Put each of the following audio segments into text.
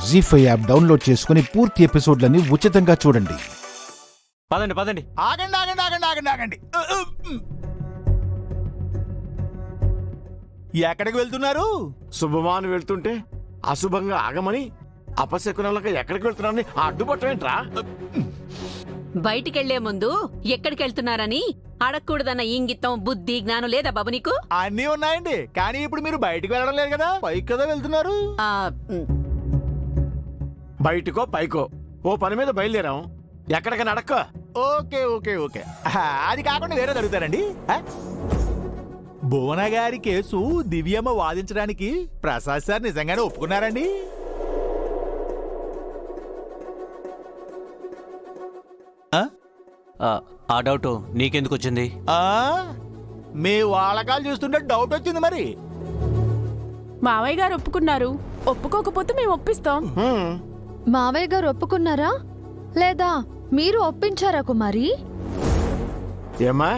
జీ5 app download చేసుకుని పూర్తి ఎపిసోడ్లని ఉచితంగా చూడండి. పదండి పదండి. ఆగండి ఆగండి ఆగండి ఆగండి ఆగండి. ఎక్కడికి వెళ్తున్నారు? శుభమాను వెళ్తుంటే అశుభంగా ఆగమని అపశకునాలకు ఎక్కడికి వెళ్తున్నారని అడ్డుపట్టమేంట్రా? బయటికెళ్లే ముందు ఎక్కడికెళ్తున్నారని అడగకూడదన్న ఇంగితం బుద్ధి జ్ఞానం లేదా బాబు నీకు? అన్నీ ఉన్నాయండి, కానీ ఇప్పుడు మీరు బయటికి వెళ్ళడం లేదు కదా, పైకి కదా వెళ్తున్నారు. ఆ, బయటకో పైకో ఓ పని మీద బయలుదేరాం, ఎక్కడికైనా అడక్క. ఓకే ఓకే ఓకే అది కాకుండా వేరే అడుగుతారండి. భువన గారి కేసు దివ్యమ్మ వాదించడానికి ప్రసాద్ సార్ నిజంగానే ఒప్పుకున్నారండి? ఆ డౌట్ నీకెందుకు వచ్చింది? మీ వాళ్ళకాలు చూస్తుంటే డౌట్ వచ్చింది. మరి మావయ్య గారు ఒప్పుకున్నారు, ఒప్పుకోకపోతే మేము ఒప్పిస్తాం. మావయ్య గారు ఒప్పుకున్నారా లేదా మీరు ఒప్పించారా కుమారి? ఏమ్మా,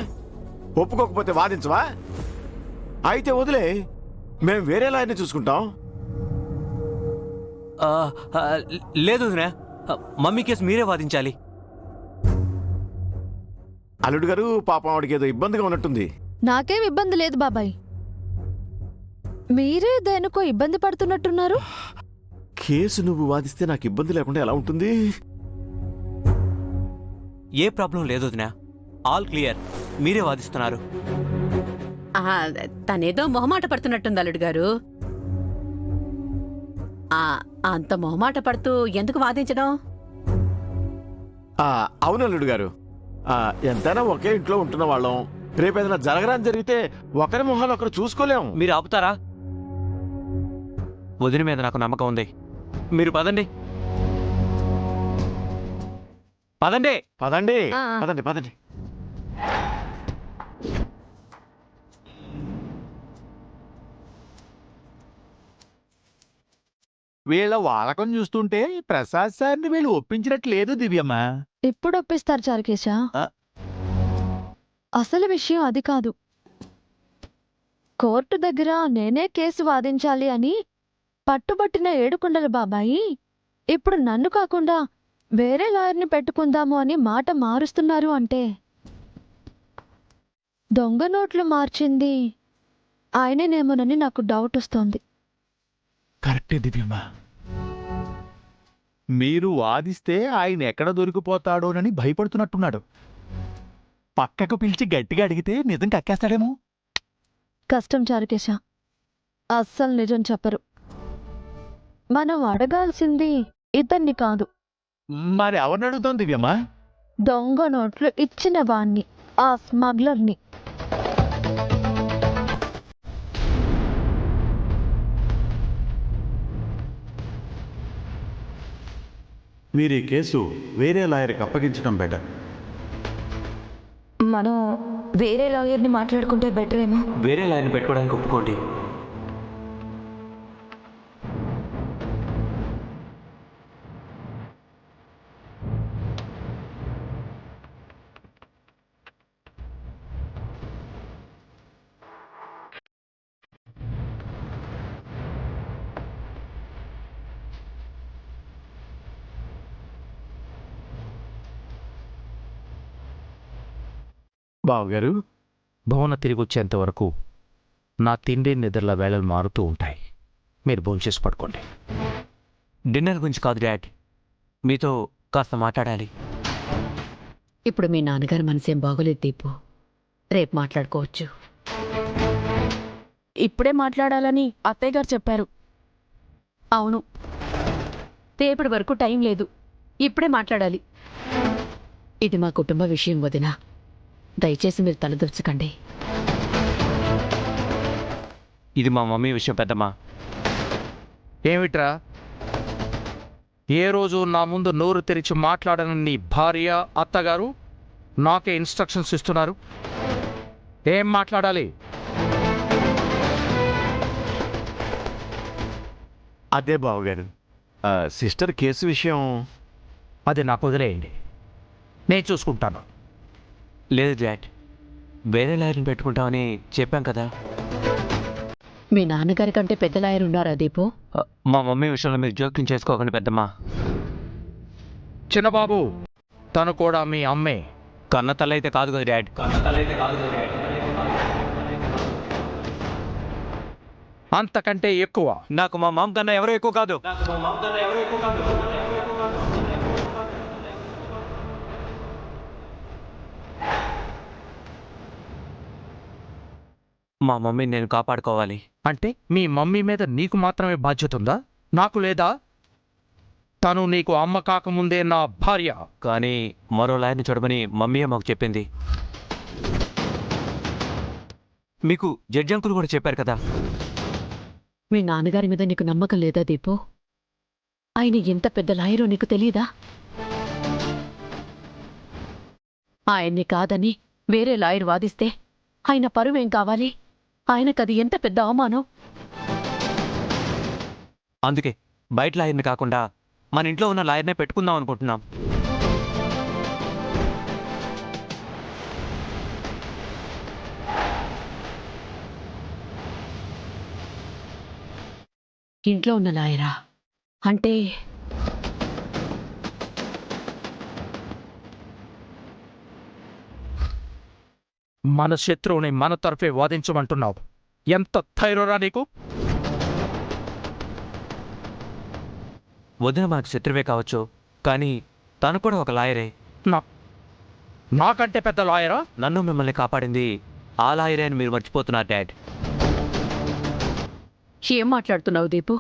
ఒప్పుకోకపోతే వాదించవా? అయితే వదిలే, మేం వేరే లాయర్ని చూసుకుంటాం. ఆ, ఆ, లేదు వదినా, మమ్మీ కేసు మీరే వాదించాలి. అల్లుడు గారు పాపం ఆవిడకి ఏదో ఇబ్బందిగా ఉన్నట్టుంది. నాకేం ఇబ్బంది లేదు బాబాయ్, మీరే దేనికో ఇబ్బంది పడుతున్నట్టున్నారు. కేసు నువ్వు వాదిస్తే నాకు ఇబ్బంది లేకుండా ఎలా ఉంటుంది? ఏ ప్రాబ్లం లేదు వదినా, ఆల్ క్లియర్, మీరే వాదిస్తున్నారు. తనేదో మొహమాట పడుతున్నట్టుంది అల్లుడు గారు. అంత మొహమాట పడుతూ ఎందుకు వాదించడం? అవును అల్లుడు గారు, ఎంతైనా ఒకే ఇంట్లో ఉంటున్న వాళ్ళం. రేపేదైనా జరగరాని జరిగితే ఒకరి మొహాలు ఒకరు చూసుకోలేం. మీరు ఆపుతారా? వదిన మీద నాకు నమ్మకం ఉంది. మీరు పదండి పదండి పదండి ఆ. పదండి పదండి. వీళ్ళ వాలకం చూస్తుంటే ప్రసాద్ సార్ని వీళ్ళు ఒప్పించినట్టు లేదు దివ్యమ్మ. ఇప్పుడు ఒప్పిస్తారు చారుకేశ. ఆ. అసలు విషయం అది కాదు. కోర్టు దగ్గర నేనే కేసు వాదించాలి అని పట్టుబట్టిన ఏడుకొండల బాబాయి ఇప్పుడు నన్ను కాకుండా వేరే లాయర్ని పెట్టుకుందాము అని మాట మారుస్తున్నారు అంటే దొంగ నోట్లు మార్చింది ఆయనేనేమోనని నాకు డౌట్ వస్తోంది. కరెక్టే దివ్యమ్మ, మీరు వాదిస్తే ఆయన ఎక్కడ దొరికిపోతాడోనని భయపడుతున్నట్టున్నాడు. పక్కకు పిలిచి గట్టిగా అడిగితే నిజం కక్కేస్తాడేమో. కష్టం చారుకేశ, అస్సలు నిజం చెప్పరు. మనం అడగాల్సింది ఇతన్ని కాదు, మరి ఎవరిని అడుగుతాం దివ్యమ్మ? దొంగ నోట్లు ఇచ్చిన వాణ్ణి, ఆ స్మగ్లర్ని. మీరు ఈ కేసు వేరే లాయర్కి అప్పగించడం బెటర్. మనం వేరే లాయర్ని మాట్లాడుకుంటే బెటర్ ఏమో. వేరే లైన్ పెట్టుకోవడానికి ఒప్పుకోండి. బావగారు, భువన తిరిగి వచ్చేంత వరకు నా తిండి నిద్రల వేళలు మారుతూ ఉంటాయి. మీరు భోంచేసి పడుకోండి. డిన్నర్ గురించి కాదు డాడ్, మీతో కాస్త మాట్లాడాలి. ఇప్పుడు మీ నాన్నగారి మనసేం బాగోలేదు దీపు, రేపు మాట్లాడుకోవచ్చు. ఇప్పుడే మాట్లాడాలని అత్తయ్య గారు చెప్పారు. అవును, రేపటి వరకు టైం లేదు, ఇప్పుడే మాట్లాడాలి. ఇది మా కుటుంబ విషయం వదినా, దయచేసి మీరు తలదూర్చకండి. ఇది మా మమ్మీ విషయం పెద్దమ్మా. ఏమిట్రా, ఏ రోజు నా ముందు నోరు తెరిచి మాట్లాడని నీ భార్య అత్తగారు నాకే ఇన్స్ట్రక్షన్స్ ఇస్తున్నారు? ఏం మాట్లాడాలి? అదే బావగారు, సిస్టర్ కేసు విషయం. అది నాకు వదిలేయండి, నేను చూసుకుంటాను. లేదు డాడ్, వేరే లాయర్ని పెట్టుకుంటామని చెప్పాం కదా. మీ నాన్నగారి కంటే పెద్ద లాయర్ ఉన్నారా దీపు? మా మమ్మీ విషయంలో మీరు జోక్యం చేసుకోకండి పెద్దమ్మా. చిన్నబాబు, తను కూడా మీ అమ్మే. కన్న తల్లి అయితే కాదు కదా డాడ్. అంతకంటే ఎక్కువ. నాకు మా మామ కన్నా ఎవరో ఎక్కువ కాదు. మా మమ్మీని నేను కాపాడుకోవాలి. అంటే మీ మమ్మీ మీద నీకు మాత్రమే బాధ్యత ఉందా? నాకు లేదా? తను నీకు అమ్మ కాకముందే నా భార్య. కానీ మరో లాయర్ని చూడమని మమ్మీయే మాకు చెప్పింది. మీకు జడ్జి అంకుల్ కూడా చెప్పారు కదా. మీ నాన్నగారి మీద నీకు నమ్మకం లేదా దీపు? ఆయన ఎంత పెద్ద లాయరో నీకు తెలీదా? ఆయన్ని కాదని వేరే లాయర్ వాదిస్తే ఆయన పరువేం కావాలి? ఆయనకది ఎంత పెద్ద అవమానం. అందుకే బయట లాయర్ని కాకుండా మన ఇంట్లో ఉన్న లాయర్నే పెట్టుకుందాం అనుకుంటున్నాం. ఇంట్లో ఉన్న లాయరా? అంటే మన శత్రువుని మన తరఫే వాదించమంటున్నావు. ఎంత ధైర్యరా నీకు? వదిన మనకు శత్రువే కావచ్చు, కానీ తను కూడా ఒక లాయరే. నాకంటే పెద్ద లాయరా? నన్ను మిమ్మల్ని కాపాడింది ఆ లాయరే అని మీరు మర్చిపోతున్నారు డాడ్. ఏం మాట్లాడుతున్నావు దీపు?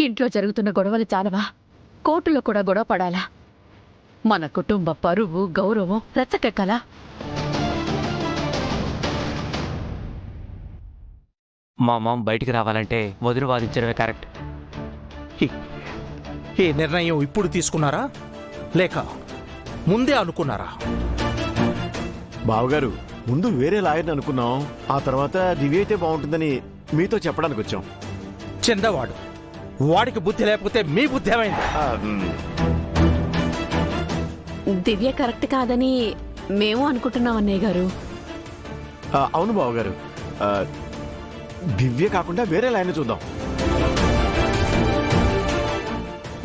ఇంట్లో జరుగుతున్న గొడవలు చాలవా? కోర్టులో కూడా గొడవ పడాలా? మన కుటుంబ పరువు గౌరవం రెచ్చకెక్కలా? మా మామ బయటికి రావాలంటే వదిన వాదించడమే కరెక్ట్. ఈ నిర్ణయం ఇప్పుడు తీసుకున్నారా లేక ముందే అనుకున్నారా? బావగారు, ముందు వేరే లాయర్ని అనుకున్నాం. ఆ తర్వాత దివ్య అయితే బాగుంటుందని మీతో చెప్పడానికి వచ్చాం. చెందవాడు వాడికి బుద్ధి లేకపోతే మీ బుద్ధి ఏమైంది? దివ్య కరెక్ట్ కాదని మేము అనుకుంటున్నాం అన్నయ్య గారు. అవును బావగారు, దివ్య కాకుండా వేరే లాయర్ని చూద్దాం.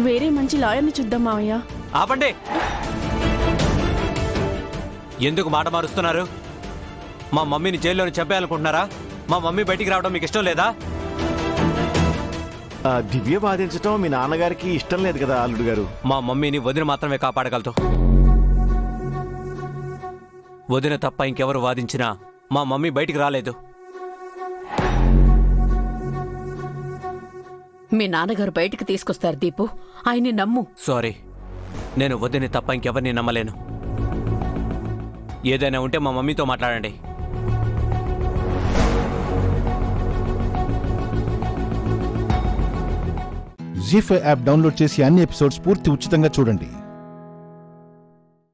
వేరే మంచి లాయర్ని చూద్దాం మావయ్య. ఆపండి. ఎందుకు మాట మారుస్తున్నారు? మా మమ్మీని జైల్లోని చంపేయాలనుకుంటున్నారా? మా మమ్మీ బయటికి రావడం మీకు ఇష్టం లేదా? దివ్య వాదించడం మీ నాన్నగారికి ఇష్టం లేదు కదా అల్లుడు గారు. మా మమ్మీని వదిన మాత్రమే కాపాడగలదు. వదిన తప్ప ఇంకెవరు వాదించినా మా మమ్మీ బయటికి రాలేదు. మీ నాన్నగారు బయటికి తీసుకొస్తారు దీపు, ఆయన్ని నమ్ము. సారీ, నేను వదిన తప్ప ఇంకెవరిని నమ్మలేను. ఏదైనా ఉంటే మా మమ్మీతో మాట్లాడండి. జీ5 యాప్ డౌన్లోడ్ చేసి అన్ని ఎపిసోడ్స్ పూర్తి ఉచితంగా చూడండి.